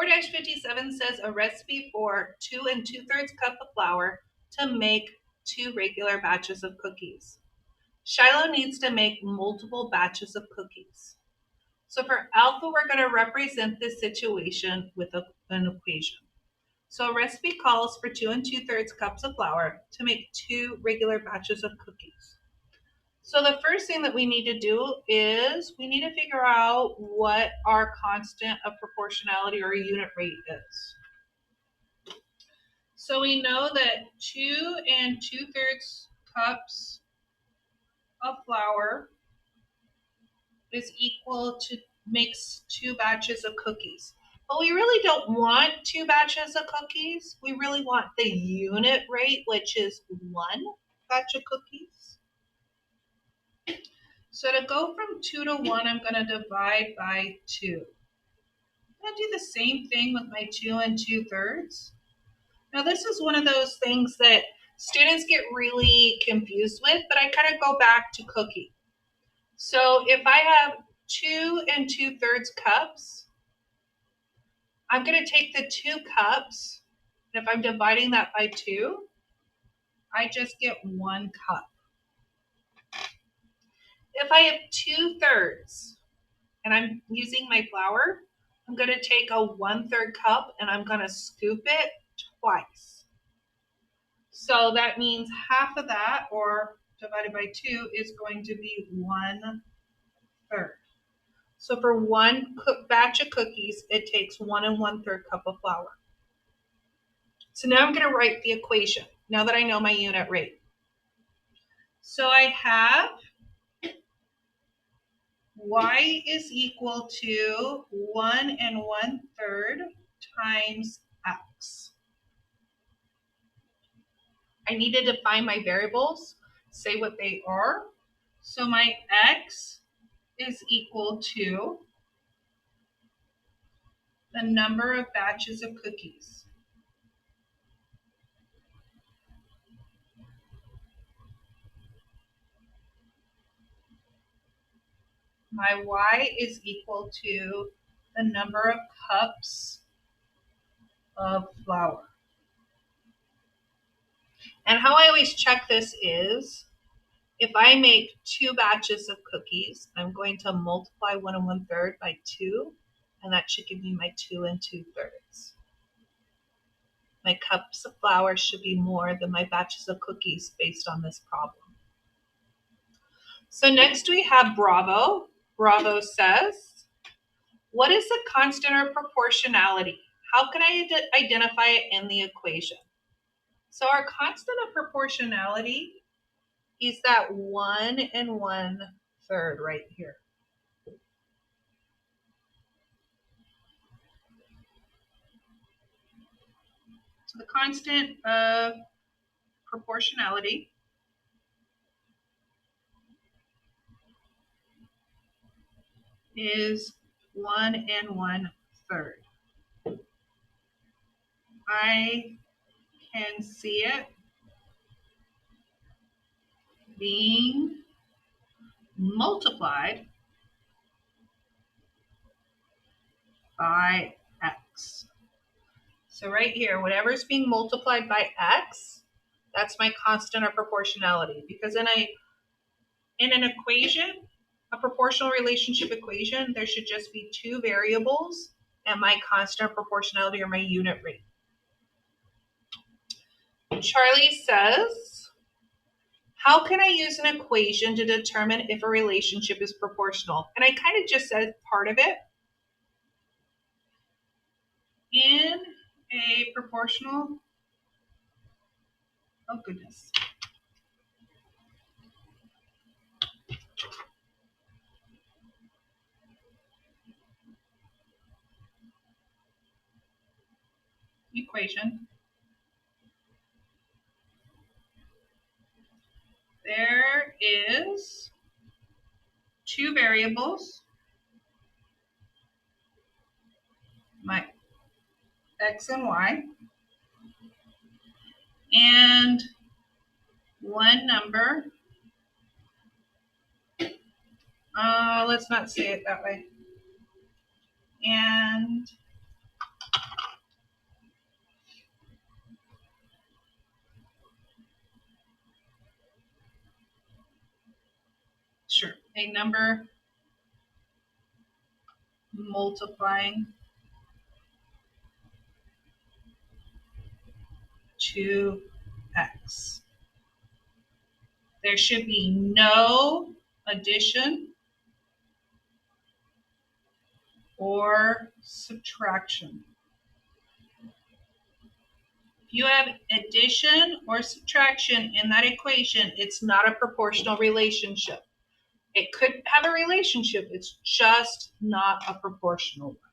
4-57 says a recipe for 2 2/3 cup of flour to make 2 regular batches of cookies. Shiloh needs to make multiple batches of cookies. So for alpha, we're going to represent this situation with an equation. So a recipe calls for 2 2/3 cups of flour to make 2 regular batches of cookies. So the first thing that we need to do is we need to figure out what our constant of proportionality or unit rate is. So we know that 2 2/3 cups of flour is equal to makes 2 batches of cookies. But we really don't want 2 batches of cookies. We really want the unit rate, which is 1 batch of cookies. So to go from 2 to 1, I'm going to divide by 2. I'm going to do the same thing with my 2 2/3. Now this is one of those things that students get really confused with, but I kind of go back to cookie. So if I have 2 2/3 cups, I'm going to take the 2 cups, and if I'm dividing that by 2, I just get 1 cup. If I have 2/3 and I'm using my flour, I'm going to take a 1/3 cup and I'm going to scoop it twice. So that means half of that, or divided by 2, is going to be 1/3. So for 1 batch of cookies, it takes 1 1/3 cup of flour. So now I'm going to write the equation, now that I know my unit rate. So I have y is equal to 1 1/3 times x. I need to define my variables, say what they are. So my x is equal to the number of batches of cookies. My y is equal to the number of cups of flour. And how I always check this is, if I make 2 batches of cookies, I'm going to multiply 1 1/3 by 2, and that should give me my 2 2/3. My cups of flour should be more than my batches of cookies based on this problem. So next we have Bravo. Bravo says, what is the constant or proportionality? How can I identify it in the equation? So our constant of proportionality is that 1 1/3 right here. So the constant of proportionality is 1 1/3. I can see it being multiplied by x. So right here, whatever is being multiplied by x, that's my constant of proportionality. Because in an equation, a proportional relationship equation, there should just be 2 variables and my constant of proportionality or my unit rate. Charlie says, how can I use an equation to determine if a relationship is proportional? And I kind of just said part of it. In a proportional, oh goodness. Equation. There is 2 variables, my x and y, and 1 number. Let's not say it that way. And number multiplying 2x. There should be no addition or subtraction. If you have addition or subtraction in that equation, it's not a proportional relationship. It could have a relationship, it's just not a proportional one.